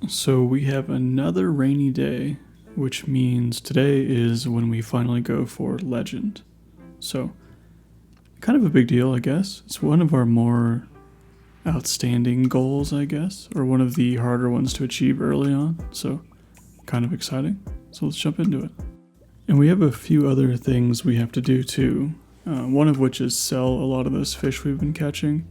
So we have another rainy day, which means today is when we finally go for Legend. So, kind of a big deal, I guess. It's one of our more outstanding goals, I guess, or one of the harder ones to achieve early on. So, kind of exciting. So let's jump into it. And we have a few other things we have to do too. One of which is sell a lot of those fish we've been catching,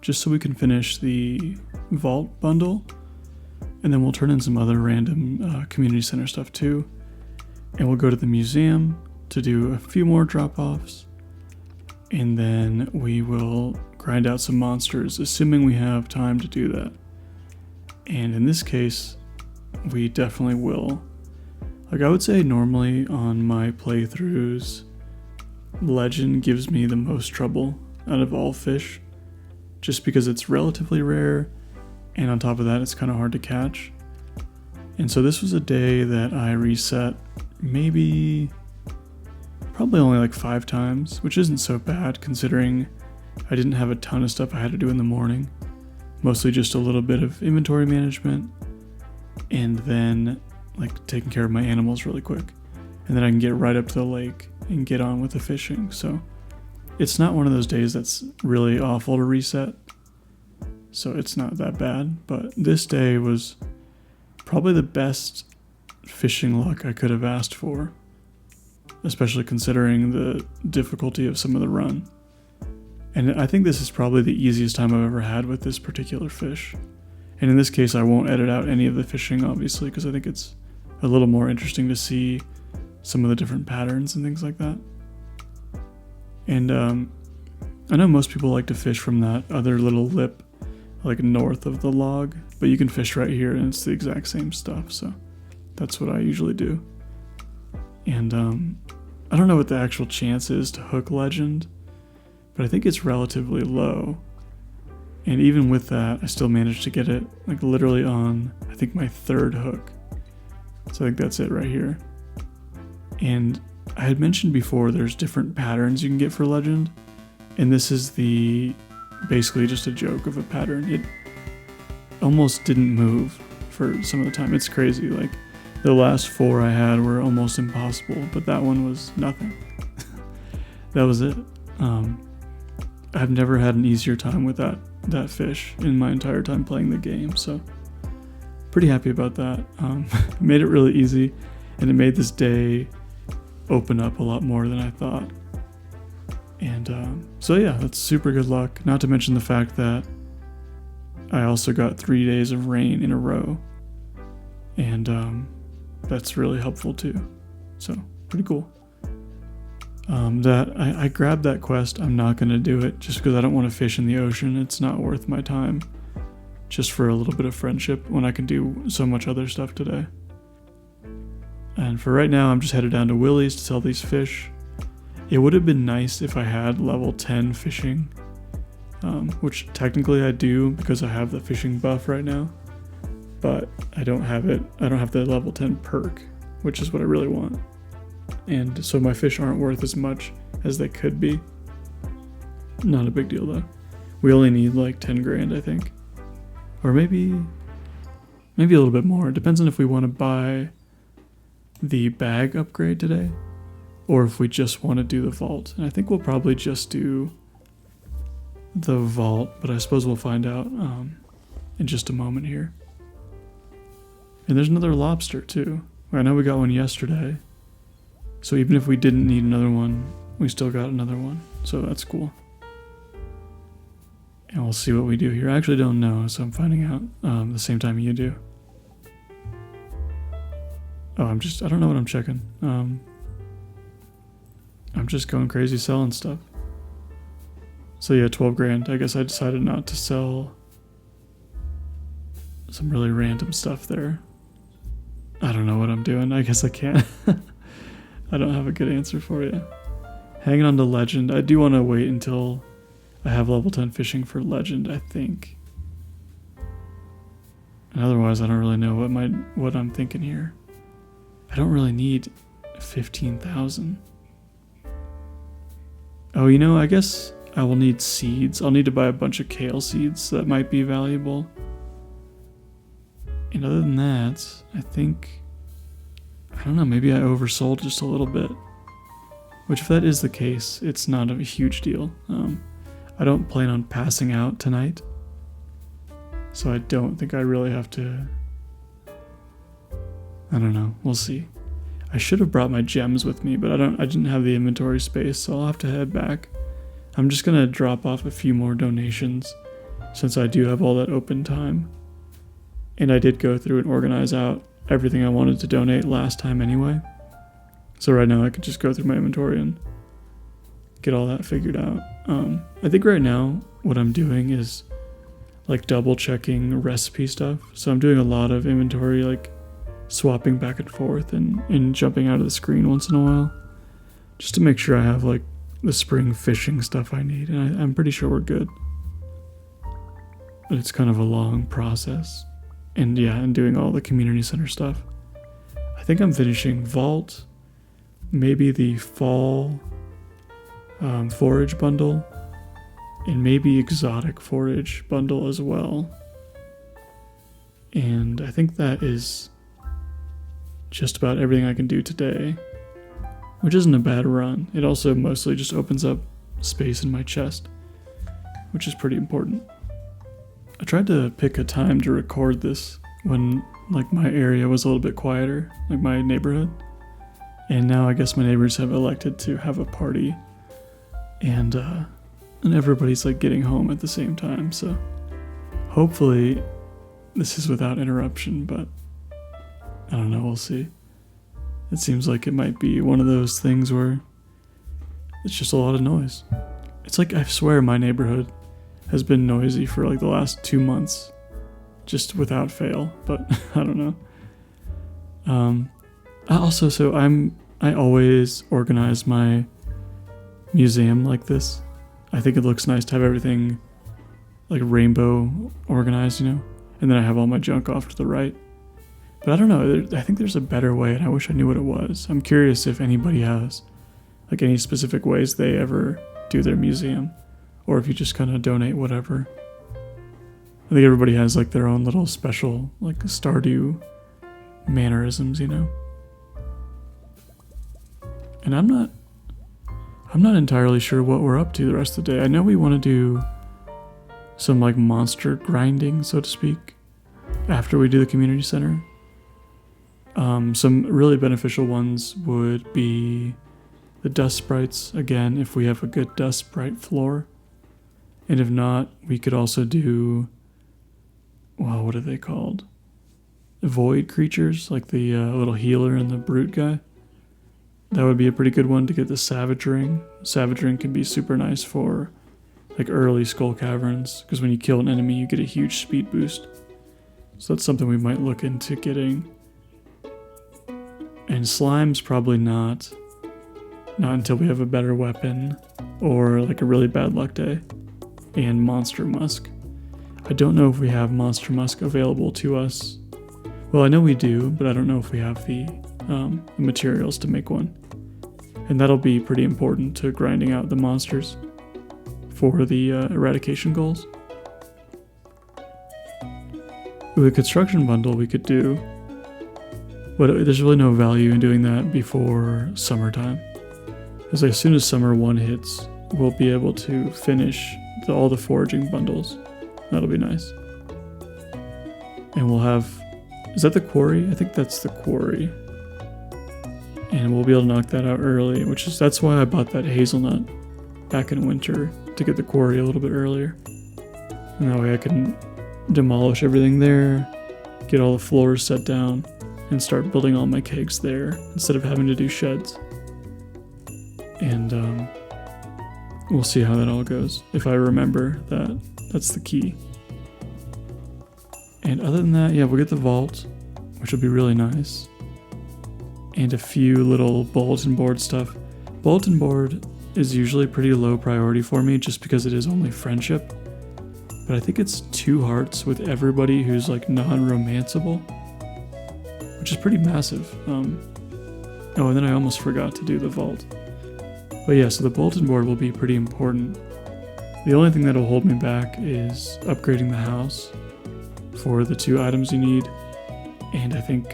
just so we can finish the vault bundle. And then we'll turn in some other random community center stuff too. And we'll go to the museum to do a few more drop-offs. And then we will grind out some monsters, assuming we have time to do that. And in this case, we definitely will. Like I would say normally on my playthroughs, Legend gives me the most trouble out of all fish, just because it's relatively rare, and on top of that it's kind of hard to catch. And so this was a day that I reset probably only like 5 times, which isn't so bad considering I didn't have a ton of stuff I had to do in the morning. Mostly just a little bit of inventory management, and then like taking care of my animals really quick. And then I can get right up to the lake and get on with the fishing. So it's not one of those days that's really awful to reset. So it's not that bad, but this day was probably the best fishing luck I could have asked for, especially considering the difficulty of some of the run. And I think this is probably the easiest time I've ever had with this particular fish. And in this case, I won't edit out any of the fishing, obviously, because I think it's a little more interesting to see some of the different patterns and things like that. And I know most people like to fish from that other little lip like north of the log, but you can fish right here and it's the exact same stuff, so that's what I usually do. And I don't know what the actual chance is to hook Legend, but I think it's relatively low. And even with that, I still managed to get it like literally on, I think, my 3rd hook. So I think that's it right here. And I had mentioned before there's different patterns you can get for Legend, and this is basically just a joke of a pattern. It almost didn't move for some of the time. It's crazy. Like the last 4 I had were almost impossible, but that one was nothing. That was it. I've never had an easier time with that fish in my entire time playing the game, so pretty happy about that. It made it really easy, and it made this day open up a lot more than I thought. And so yeah, that's super good luck. Not to mention the fact that I also got 3 days of rain in a row, and that's really helpful too. So pretty cool. That I grabbed that quest. I'm not going to do it just because I don't want to fish in the ocean. It's not worth my time just for a little bit of friendship when I can do so much other stuff today. And for right now, I'm just headed down to Willie's to sell these fish. It would have been nice if I had level 10 fishing, which technically I do because I have the fishing buff right now, but I don't have it. I don't have the level 10 perk, which is what I really want. And so my fish aren't worth as much as they could be. Not a big deal though. We only need like 10 grand, I think. Or maybe a little bit more. It depends on if we want to buy the bag upgrade today or if we just want to do the vault. And I think we'll probably just do the vault, but I suppose we'll find out in just a moment here. And there's another lobster too. I know we got one yesterday. So even if we didn't need another one, we still got another one. So that's cool. And we'll see what we do here. I actually don't know, so I'm finding out the same time you do. Oh, I don't know what I'm checking. I'm just going crazy selling stuff. So yeah, 12 grand. I guess I decided not to sell some really random stuff there. I don't know what I'm doing. I guess I can't. I don't have a good answer for you. Hanging on to Legend. I do want to wait until I have level 10 fishing for Legend, I think. And otherwise, I don't really know what I'm thinking here. I don't really need 15,000. Oh, I guess I will need seeds. I'll need to buy a bunch of kale seeds that might be valuable. And other than that, I think, I don't know, maybe I oversold just a little bit. Which, if that is the case, it's not a huge deal. I don't plan on passing out tonight, so I don't think I really have to. I don't know. We'll see. I should have brought my gems with me, but I didn't have the inventory space, so I'll have to head back. I'm just gonna drop off a few more donations since I do have all that open time. And I did go through and organize out everything I wanted to donate last time anyway. So right now I could just go through my inventory and get all that figured out. I think right now what I'm doing is like double checking recipe stuff. So I'm doing a lot of inventory, like swapping back and forth and jumping out of the screen once in a while, just to make sure I have like the spring fishing stuff I need. And I'm pretty sure we're good. But it's kind of a long process. And yeah, and doing all the community center stuff. I think I'm finishing Vault, maybe the fall forage bundle, and maybe exotic forage bundle as well. And I think that is just about everything I can do today, which isn't a bad run. It also mostly just opens up space in my chest, which is pretty important. I tried to pick a time to record this when like my area was a little bit quieter, like my neighborhood. And now I guess my neighbors have elected to have a party, and everybody's like getting home at the same time. So hopefully this is without interruption, but I don't know, we'll see. It seems like it might be one of those things where it's just a lot of noise. It's like, I swear my neighborhood has been noisy for like the last 2 months, just without fail, but I don't know. I always organize my museum like this. I think it looks nice to have everything like rainbow organized, you know? And then I have all my junk off to the right. But I don't know, I think there's a better way, and I wish I knew what it was. I'm curious if anybody has like any specific ways they ever do their museum, or if you just kind of donate whatever. I think everybody has like their own little special like Stardew mannerisms, you know? And I'm not entirely sure what we're up to the rest of the day. I know we want to do some like monster grinding, so to speak, after we do the community center. Some really beneficial ones would be the dust sprites, again, if we have a good dust sprite floor. And if not, we could also do, well, what are they called? Void creatures, like the little healer and the brute guy. That would be a pretty good one to get the Savage Ring. Savage Ring can be super nice for like early Skull Caverns, because when you kill an enemy, you get a huge speed boost. So that's something we might look into getting. And slime's probably not until we have a better weapon or like a really bad luck day. And Monster Musk. I don't know if we have Monster Musk available to us. Well, I know we do, but I don't know if we have the materials to make one. And that'll be pretty important to grinding out the monsters for the eradication goals. With a construction bundle we could do, but there's really no value in doing that before summertime. Because as soon as summer 1 hits, we'll be able to finish all the foraging bundles. That'll be nice. And we'll have, is that the quarry? I think that's the quarry. And we'll be able to knock that out early, that's why I bought that hazelnut back in winter, to get the quarry a little bit earlier. And that way I can demolish everything there, get all the floors set down, and start building all my kegs there instead of having to do sheds. And we'll see how that all goes, if I remember that that's the key. And other than that, yeah, we'll get the vault, which will be really nice. And a few little bulletin board stuff. Bulletin board is usually pretty low priority for me just because it is only friendship. But I think it's 2 hearts with everybody who's like non-romanceable, which is pretty massive. Oh, and then I almost forgot to do the vault. But yeah, so the bulletin board will be pretty important. The only thing that'll hold me back is upgrading the house for the 2 items you need. And I think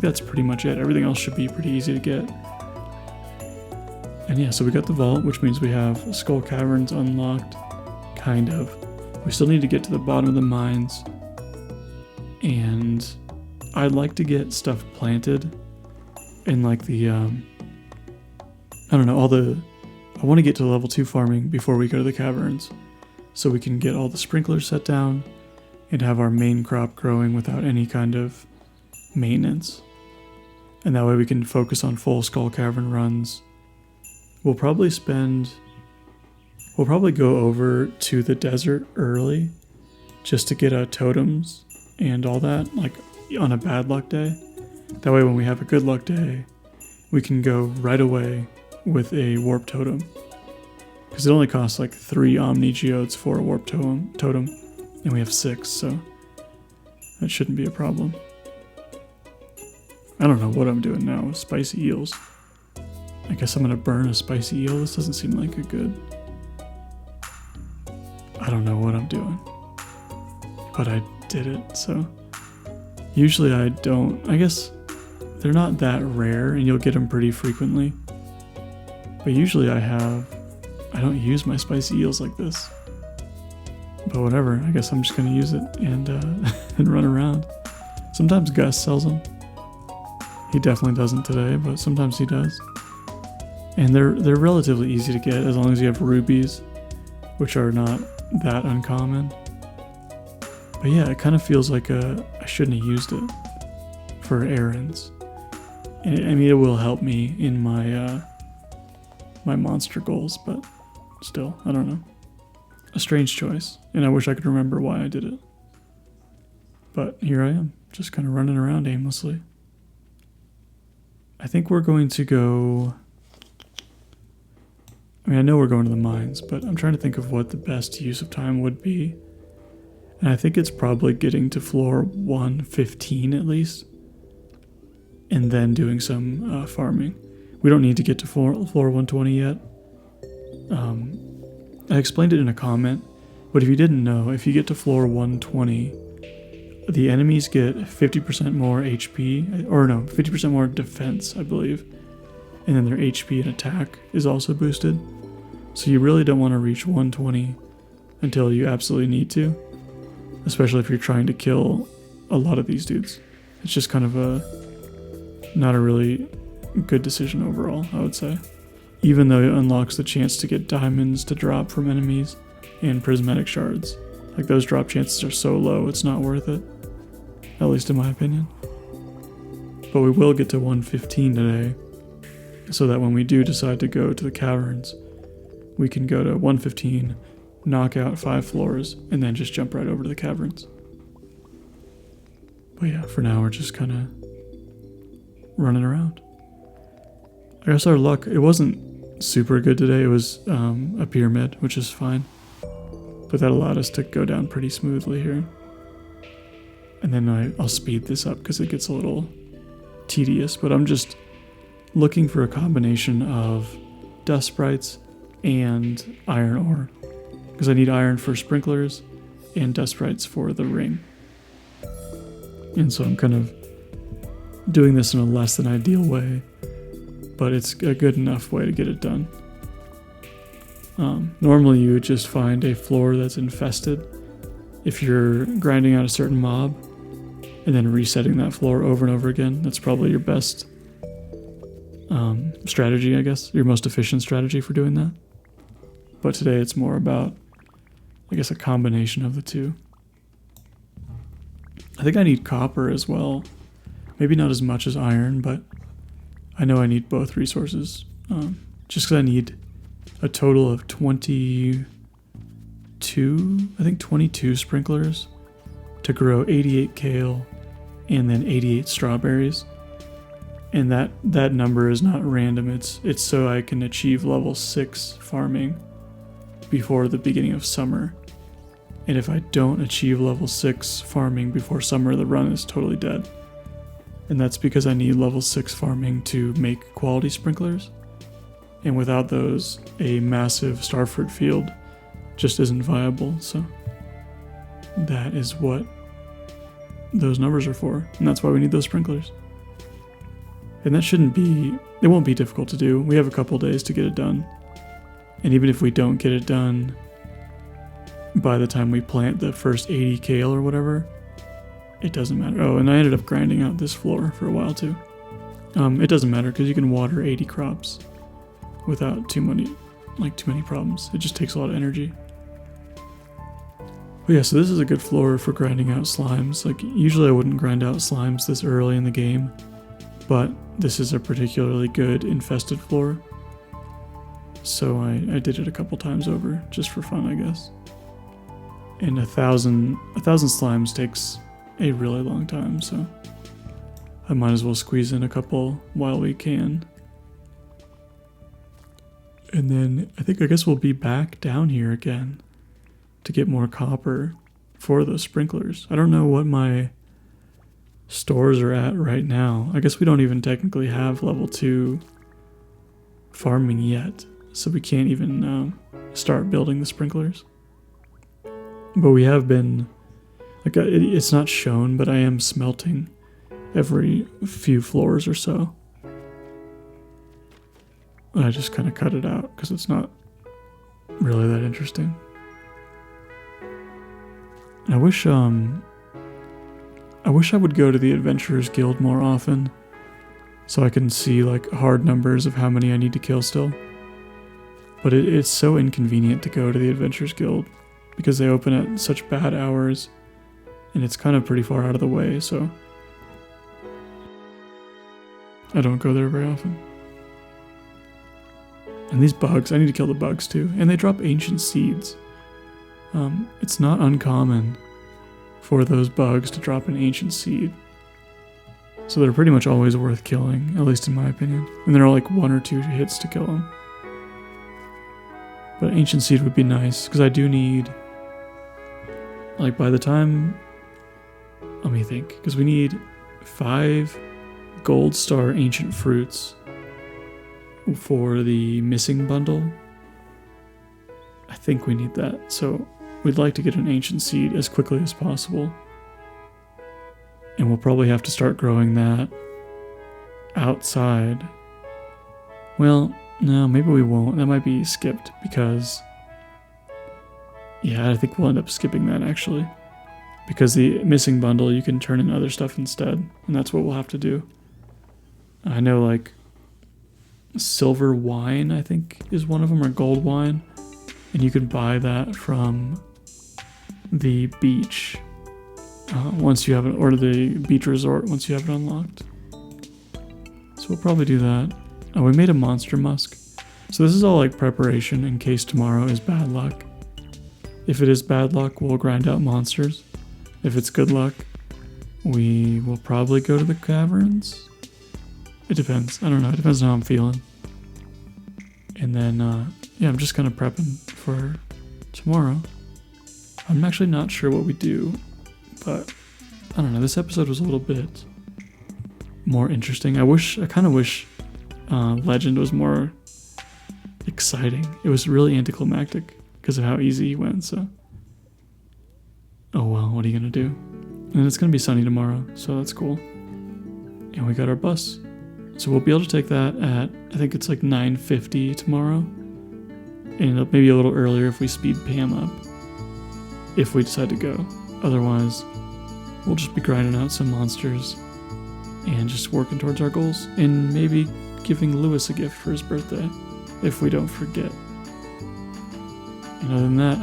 that's pretty much it. Everything else should be pretty easy to get. And yeah, so we got the vault, which means we have Skull Caverns unlocked, kind of. We still need to get to the bottom of the mines, and I'd like to get stuff planted in like the, I don't know, I want to get to level 2 farming before we go to the caverns, so we can get all the sprinklers set down and have our main crop growing without any kind of maintenance. And that way we can focus on full Skull Cavern runs. We'll probably go over to the desert early just to get totems and all that, like on a bad luck day. That way when we have a good luck day, we can go right away with a warp totem. Because it only costs like 3 Omni Geodes for a warp totem, and we have 6, so that shouldn't be a problem. I don't know what I'm doing now with spicy eels. I guess I'm gonna burn a spicy eel. This doesn't seem like a good... I don't know what I'm doing. But I did it, so... Usually I don't... I guess they're not that rare, and you'll get them pretty frequently. But usually I don't use my spicy eels like this. But whatever, I guess I'm just gonna use it and and run around. Sometimes Gus sells them. He definitely doesn't today, but sometimes he does. And they're relatively easy to get as long as you have rubies, which are not that uncommon. But yeah, it kind of feels like I shouldn't have used it for errands. And I mean, it will help me in my my monster goals, but still, I don't know. A strange choice, and I wish I could remember why I did it. But here I am, just kind of running around aimlessly. I think we're going to go... I mean, I know we're going to the mines, but I'm trying to think of what the best use of time would be. And I think it's probably getting to floor 115 at least, and then doing some farming. We don't need to get to floor 120 yet. I explained it in a comment, but if you didn't know, if you get to floor 120, the enemies get 50% more HP, or no, 50% more defense, I believe. And then their HP and attack is also boosted. So you really don't want to reach 120 until you absolutely need to, especially if you're trying to kill a lot of these dudes. It's just kind of not a really good decision overall, I would say. Even though it unlocks the chance to get diamonds to drop from enemies and prismatic shards. Like, those drop chances are so low, it's not worth it. At least in my opinion. But we will get to 115 today, so that when we do decide to go to the caverns, we can go to 115, knock out 5 floors, and then just jump right over to the caverns. But yeah, for now we're just kind of running around. I guess our luck, it wasn't super good today. It was a pyramid, which is fine. But that allowed us to go down pretty smoothly here. And then I'll speed this up because it gets a little tedious, but I'm just looking for a combination of dust sprites and iron ore, because I need iron for sprinklers and dust sprites for the ring. And so I'm kind of doing this in a less than ideal way, but it's a good enough way to get it done. Normally you would just find a floor that's infested if you're grinding out a certain mob and then resetting that floor over and over again. That's probably your best strategy, I guess, your most efficient strategy for doing that. But today it's more about, I guess, a combination of the two. I think I need copper as well. Maybe not as much as iron, but I know I need both resources. Just because I need a total of 22 sprinklers to grow 88 kale and then 88 strawberries. And that number is not random. It's so I can achieve level 6 farming before the beginning of summer. And if I don't achieve level 6 farming before summer, the run is totally dead. And that's because I need level 6 farming to make quality sprinklers. And without those, a massive starfruit field just isn't viable. So that is what those numbers are for, and that's why we need those sprinklers. And that it won't be difficult to do. We have a couple days to get it done. And even if we don't get it done by the time we plant the first 80 kale or whatever, it doesn't matter. Oh, and I ended up grinding out this floor for a while too. It doesn't matter because you can water 80 crops without too many problems. It just takes a lot of energy. But yeah, so this is a good floor for grinding out slimes. Like, usually I wouldn't grind out slimes this early in the game, but this is a particularly good infested floor. So I did it a couple times over, just for fun, I guess. And 1,000 slimes takes a really long time, so I might as well squeeze in a couple while we can. And then I guess we'll be back down here again to get more copper for those sprinklers. I don't know what my stores are at right now. I guess we don't even technically have level 2 farming yet, so we can't even start building the sprinklers. But we have been, like, it's not shown, but I am smelting every few floors or so. I just kind of cut it out because it's not really that interesting. I wish I would go to the Adventurers Guild more often so I can see like hard numbers of how many I need to kill still. But it's so inconvenient to go to the Adventurers Guild because they open at such bad hours and it's kind of pretty far out of the way, so I don't go there very often. And these bugs, I need to kill the bugs too. And they drop ancient seeds. It's not uncommon for those bugs to drop an ancient seed. So they're pretty much always worth killing, at least in my opinion. And there are like 1 or 2 hits to kill them. But ancient seed would be nice, because I do need, like, by the time, let me think, because we need 5 gold star ancient fruits for the missing bundle. I think we need that, so we'd like to get an ancient seed as quickly as possible. And we'll probably have to start growing that outside. Well, no, maybe we won't. That might be skipped because, yeah, I think we'll end up skipping that actually. Because the missing bundle, you can turn in other stuff instead, and that's what we'll have to do. I know, like, silver wine, I think, is one of them, or gold wine. And you can buy that from the beach once you have it, or the beach resort once you have it unlocked. So we'll probably do that. Oh, we made a monster musk. So this is all like preparation in case tomorrow is bad luck. If it is bad luck, we'll grind out monsters. If it's good luck, we will probably go to the caverns. It depends. I don't know. It depends on how I'm feeling. And then, yeah, I'm just kind of prepping for tomorrow. I'm actually not sure what we do, but I don't know. This episode was a little bit more interesting. I kind of wish Legend was more exciting. It was really anticlimactic because of how easy he went, so. Oh well, what are you gonna do? And it's gonna be sunny tomorrow, so that's cool. And we got our bus. So we'll be able to take that at, I think it's like 9:50 tomorrow. And maybe a little earlier if we speed Pam up. If we decide to go. Otherwise, we'll just be grinding out some monsters and just working towards our goals. And maybe giving Lewis a gift for his birthday, if we don't forget. And other than that,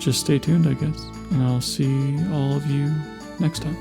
just stay tuned, I guess. And I'll see all of you next time.